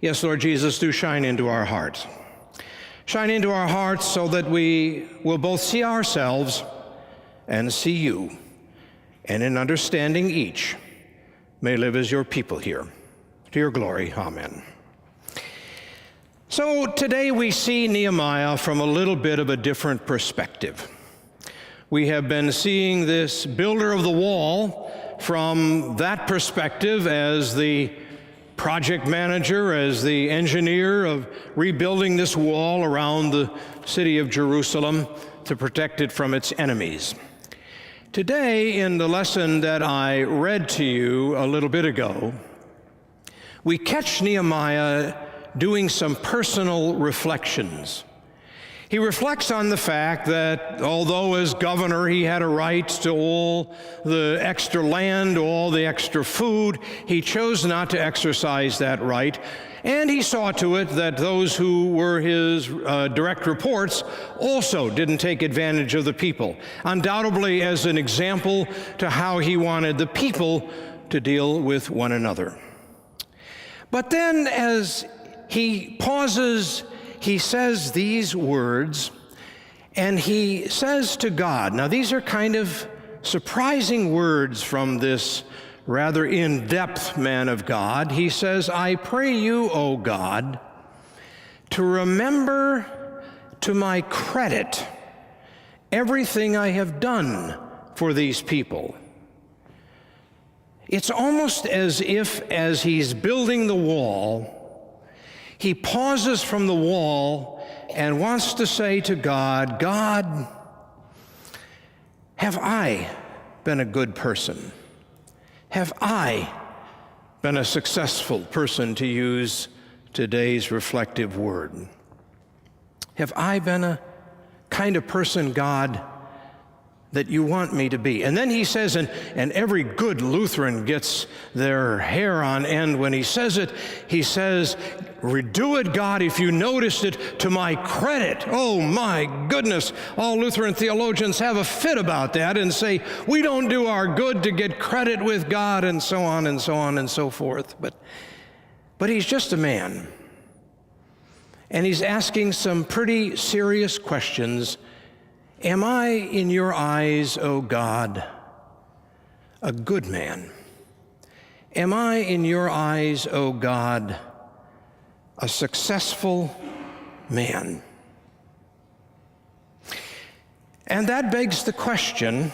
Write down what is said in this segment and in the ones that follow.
Yes, Lord Jesus, do shine into our hearts. Shine into our hearts so that we will both see ourselves and see you, and in understanding each, may live as your people here. To your glory, amen. So today we see Nehemiah from a little bit of a different perspective. We have been seeing this builder of the wall from that perspective as the project manager, as the engineer of rebuilding this wall around the city of Jerusalem to protect it from its enemies. Today, in the lesson that I read to you a little bit ago, we catch Nehemiah doing some personal reflections. He reflects on the fact that although as governor he had a right to all the extra land, all the extra food, he chose not to exercise that right. And he saw to it that those who were his direct reports also didn't take advantage of the people, undoubtedly as an example to how he wanted the people to deal with one another. But then as he pauses, he says these words, and he says to God, now these are kind of surprising words from this rather in-depth man of God. He says, I pray you, O God, to remember to my credit everything I have done for these people. It's almost as if, as he's building the wall, he pauses from the wall and wants to say to God, God, have I been a good person? Have I been a successful person, to use today's reflective word? Have I been a kind of person, God, that you want me to be? And then he says, and every good Lutheran gets their hair on end when he says it, he says, redo it, God, if you noticed it, to my credit. Oh my goodness, all Lutheran theologians have a fit about that and say, we don't do our good to get credit with God, and so on and so on and so forth. But he's just a man. And he's asking some pretty serious questions. Am I, in your eyes, O God, a good man? Am I, in your eyes, O God, a successful man? And that begs the question,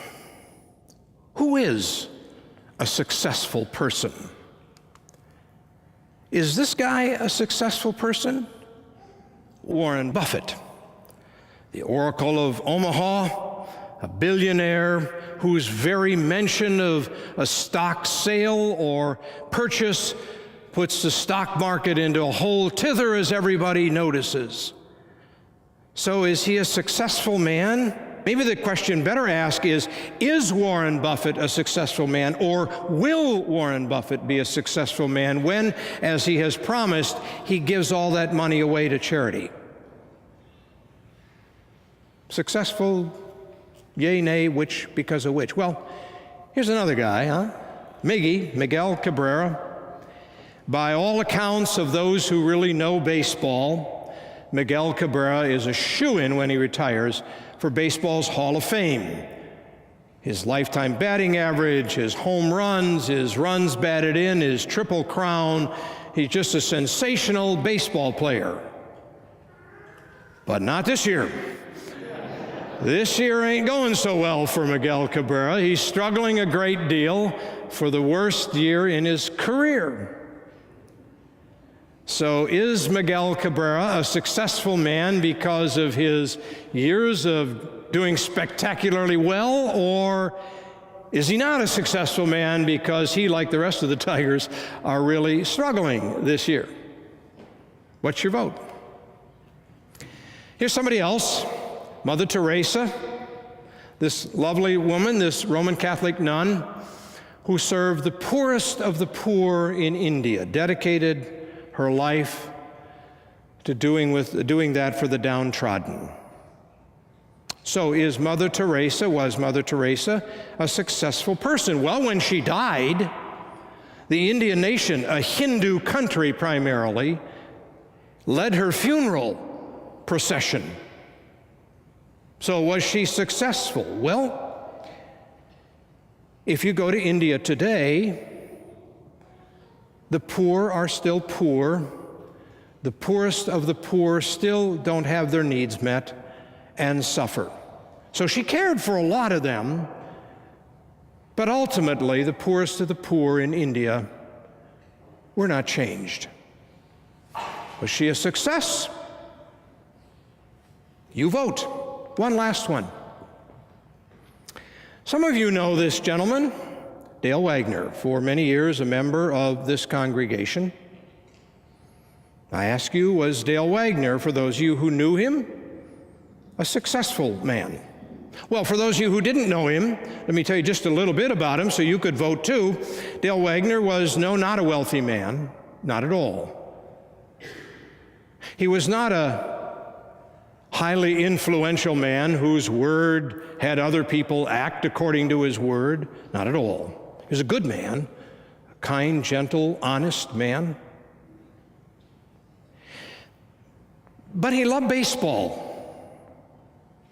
who is a successful person? Is this guy a successful person? Warren Buffett, the Oracle of Omaha, a billionaire whose very mention of a stock sale or purchase puts the stock market into a whole tither, as everybody notices. So is he a successful man? Maybe the question better asked is Warren Buffett a successful man, or will Warren Buffett be a successful man when, as he has promised, he gives all that money away to charity? Successful, yay, nay, which, because of which? Well, here's another guy, Miguel Cabrera. By all accounts of those who really know baseball, Miguel Cabrera is a shoo-in when he retires for baseball's Hall of Fame. His lifetime batting average, his home runs, his runs batted in, his triple crown, he's just a sensational baseball player. But not this year. This year ain't going so well for Miguel Cabrera. He's struggling a great deal for the worst year in his career. So is Miguel Cabrera a successful man because of his years of doing spectacularly well, or is he not a successful man because he, like the rest of the Tigers, are really struggling this year? What's your vote? Here's somebody else. Mother Teresa, this lovely woman, this Roman Catholic nun who served the poorest of the poor in India, dedicated her life to doing that for the downtrodden. So was Mother Teresa a successful person? Well, when she died, the Indian nation, a Hindu country primarily, led her funeral procession. So was she successful? Well, if you go to India today, the poor are still poor. The poorest of the poor still don't have their needs met and suffer. So she cared for a lot of them, but ultimately the poorest of the poor in India were not changed. Was she a success? You vote. One last one. Some of you know this gentleman, Dale Wagner, for many years a member of this congregation. I ask you, was Dale Wagner, for those of you who knew him, a successful man? Well, for those of you who didn't know him, let me tell you just a little bit about him so you could vote too. Dale Wagner was not a wealthy man, not at all. He was not a highly influential man whose word had other people act according to his word, not at all. He was a good man, a kind, gentle, honest man. But he loved baseball.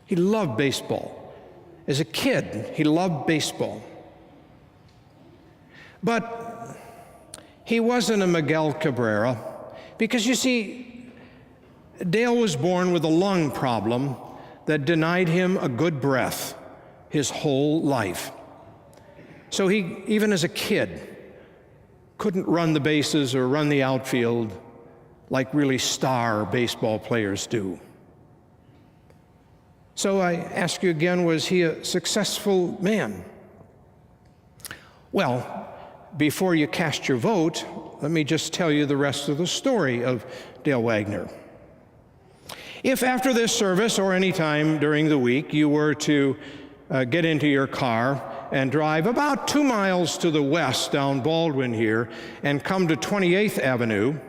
He loved baseball. As a kid, he loved baseball. But he wasn't a Miguel Cabrera, because you see, Dale was born with a lung problem that denied him a good breath his whole life. So he, even as a kid, couldn't run the bases or run the outfield like really star baseball players do. So I ask you again, was he a successful man? Well, before you cast your vote, let me just tell you the rest of the story of Dale Wagner. If after this service or any time during the week you were to get into your car and drive about 2 miles to the west down Baldwin here and come to 28th Avenue,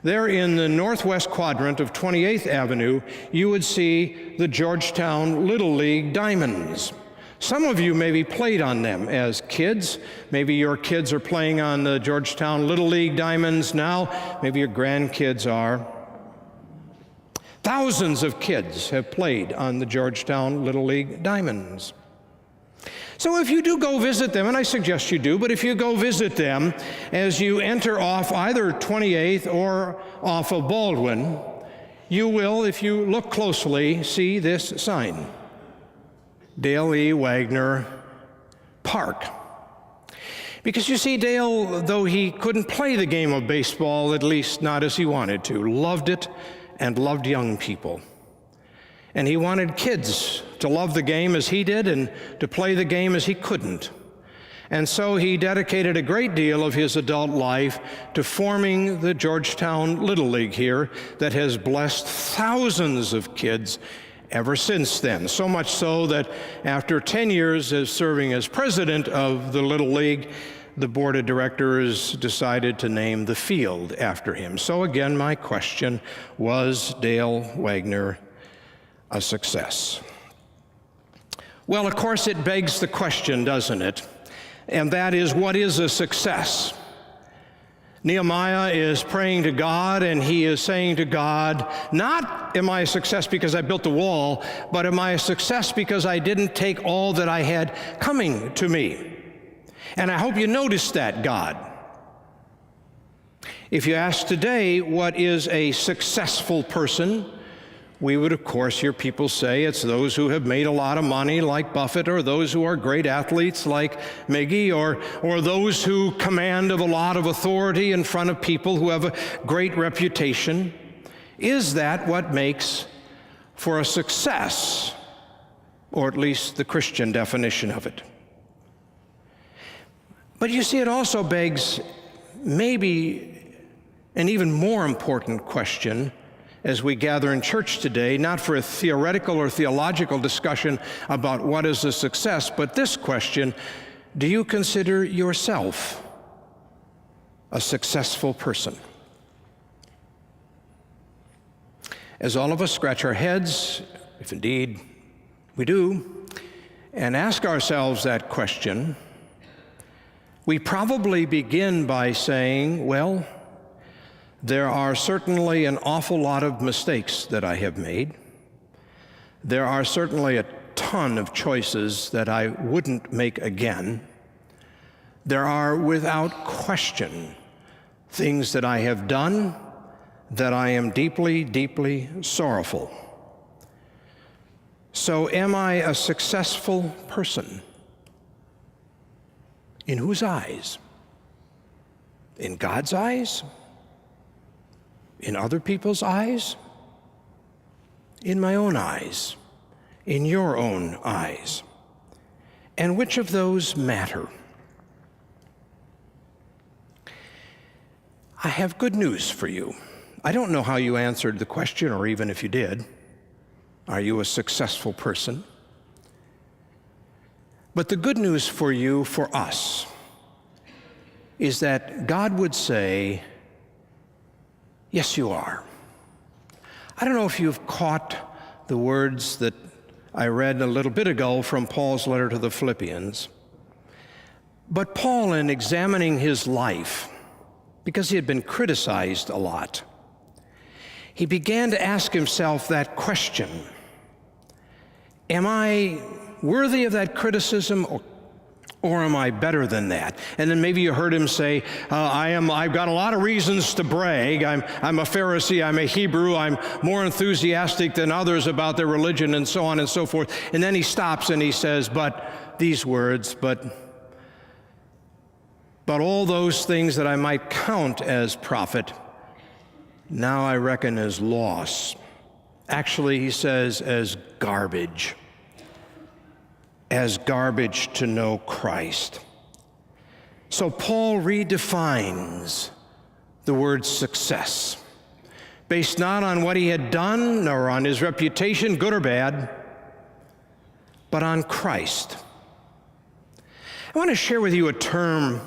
there in the northwest quadrant of 28th Avenue, you would see the Georgetown Little League Diamonds. Some of you maybe played on them as kids. Maybe your kids are playing on the Georgetown Little League Diamonds now. Maybe your grandkids are. Thousands of kids have played on the Georgetown Little League Diamonds. So if you do go visit them, and I suggest you do, but if you go visit them as you enter off either 28th or off of Baldwin, you will, if you look closely, see this sign: Dale E. Wagner Park. Because you see, Dale, though he couldn't play the game of baseball, at least not as he wanted to, loved it and loved young people. And he wanted kids to love the game as he did and to play the game as he couldn't. And so he dedicated a great deal of his adult life to forming the Georgetown Little League here that has blessed thousands of kids ever since then. So much so that after 10 years of serving as president of the Little League, the board of directors decided to name the field after him. So again, my question, was Dale Wagner a success? Well, of course, it begs the question, doesn't it? And that is, what is a success? Nehemiah is praying to God, and he is saying to God, not am I a success because I built the wall, but am I a success because I didn't take all that I had coming to me? And I hope you noticed that, God. If you ask today, what is a successful person? We would, of course, hear people say it's those who have made a lot of money like Buffett, or those who are great athletes like Miggy, or those who command of a lot of authority in front of people who have a great reputation. Is that what makes for a success, or at least the Christian definition of it? But you see, it also begs maybe an even more important question as we gather in church today, not for a theoretical or theological discussion about what is a success, but this question: do you consider yourself a successful person? As all of us scratch our heads, if indeed we do, and ask ourselves that question, we probably begin by saying, well, There are certainly an awful lot of mistakes that I have made. There are certainly a ton of choices that I wouldn't make again. There are, without question, things that I have done that I am deeply, deeply sorrowful. So am I a successful person? In whose eyes? In God's eyes? In other people's eyes? In my own eyes? In your own eyes? And which of those matter? I have good news for you. I don't know how you answered the question, or even if you did. Are you a successful person? But the good news for you, for us, is that God would say, yes, you are. I don't know if you've caught the words that I read a little bit ago from Paul's letter to the Philippians. But Paul, in examining his life, because he had been criticized a lot, he began to ask himself that question: am I worthy of that criticism, or am I better than that? And then maybe you heard him say, I've got a lot of reasons to brag. I'm a Pharisee, I'm a Hebrew, I'm more enthusiastic than others about their religion, and so on and so forth. And then he stops and he says, but these words, but all those things that I might count as profit, now I reckon as loss. Actually, he says, as garbage to know Christ. So Paul redefines the word success, based not on what he had done or on his reputation, good or bad, but on Christ. I want to share with you a term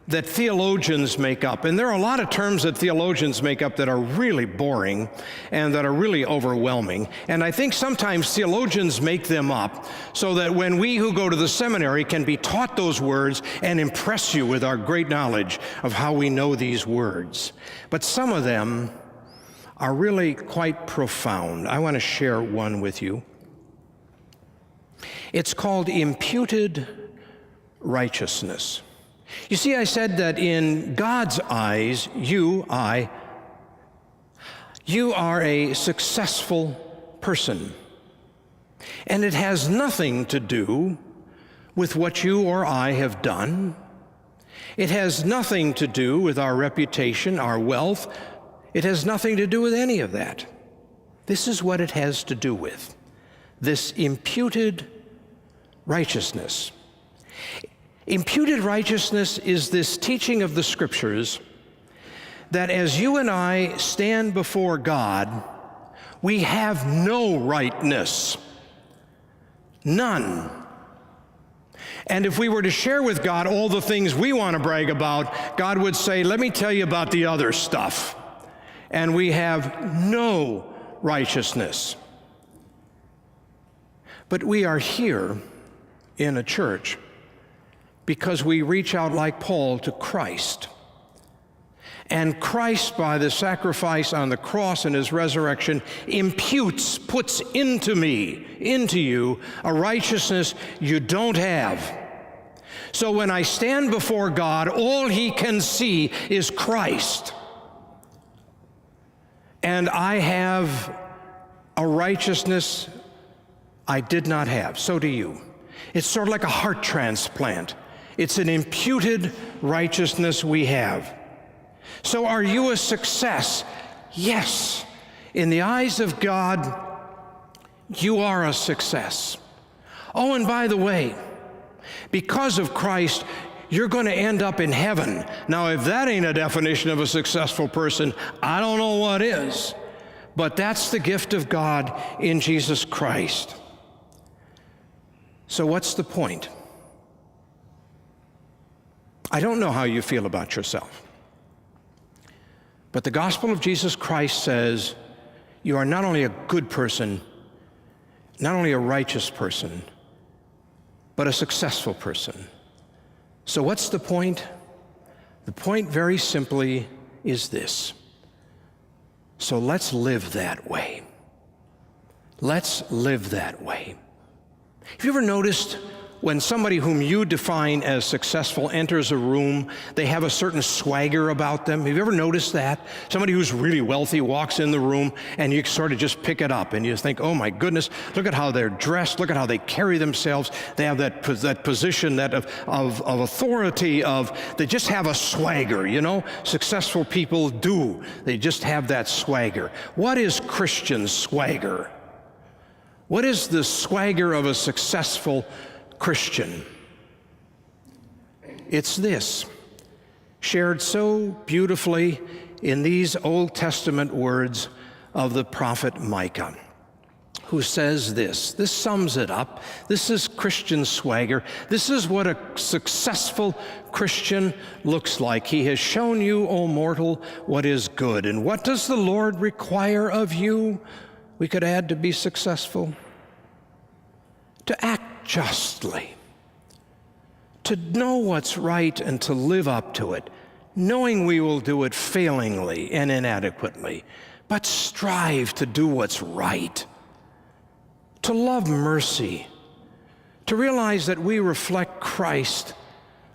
that theologians make up. And there are a lot of terms that theologians make up that are really boring and that are really overwhelming. And I think sometimes theologians make them up so that when we who go to the seminary can be taught those words and impress you with our great knowledge of how we know these words. But some of them are really quite profound. I want to share one with you. It's called imputed righteousness. You see, I said that in God's eyes, you are a successful person. And it has nothing to do with what you or I have done. It has nothing to do with our reputation, our wealth. It has nothing to do with any of that. This is what it has to do with: this imputed righteousness. Imputed righteousness is this teaching of the Scriptures that as you and I stand before God, we have no rightness. None. And if we were to share with God all the things we want to brag about, God would say, let me tell you about the other stuff. And we have no righteousness. But we are here in a church because we reach out like Paul to Christ. And Christ, by the sacrifice on the cross and his resurrection, puts into me, into you, a righteousness you don't have. So when I stand before God, all he can see is Christ. And I have a righteousness I did not have. So do you. It's sort of like a heart transplant. It's an imputed righteousness we have. So are you a success? Yes. In the eyes of God, you are a success. Oh, and by the way, because of Christ, you're going to end up in heaven. Now, if that ain't a definition of a successful person, I don't know what is. But that's the gift of God in Jesus Christ. So what's the point? I don't know how you feel about yourself. But the gospel of Jesus Christ says you are not only a good person, not only a righteous person, but a successful person. So what's the point? The point very simply is this: so let's live that way. Let's live that way. Have you ever noticed when somebody whom you define as successful enters a room, they have a certain swagger about them? Have you ever noticed that? Somebody who's really wealthy walks in the room and you sort of just pick it up and you think, oh my goodness, look at how they're dressed, look at how they carry themselves. They have that position of authority, they just have a swagger, you know? Successful people do. They just have that swagger. What is Christian swagger? What is the swagger of a successful Christian? It's this, shared so beautifully in these Old Testament words of the prophet Micah, who says this sums it up. This is Christian swagger. This is what a successful Christian looks like. He has shown you, O mortal, what is good. And what does the Lord require of you? We could add to be successful. To act justly, to know what's right and to live up to it, knowing we will do it failingly and inadequately, but strive to do what's right, to love mercy, to realize that we reflect Christ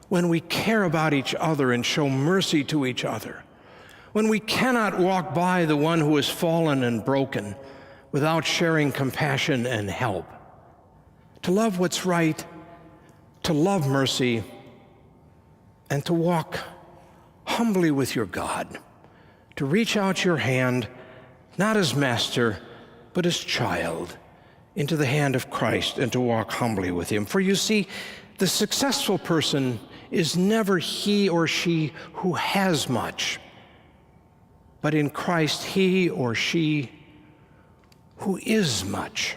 when we care about each other and show mercy to each other, when we cannot walk by the one who is fallen and broken without sharing compassion and help, to love what's right, to love mercy, and to walk humbly with your God, to reach out your hand, not as master, but as child, into the hand of Christ, and to walk humbly with him. For you see, the successful person is never he or she who has much, but in Christ he or she who is much.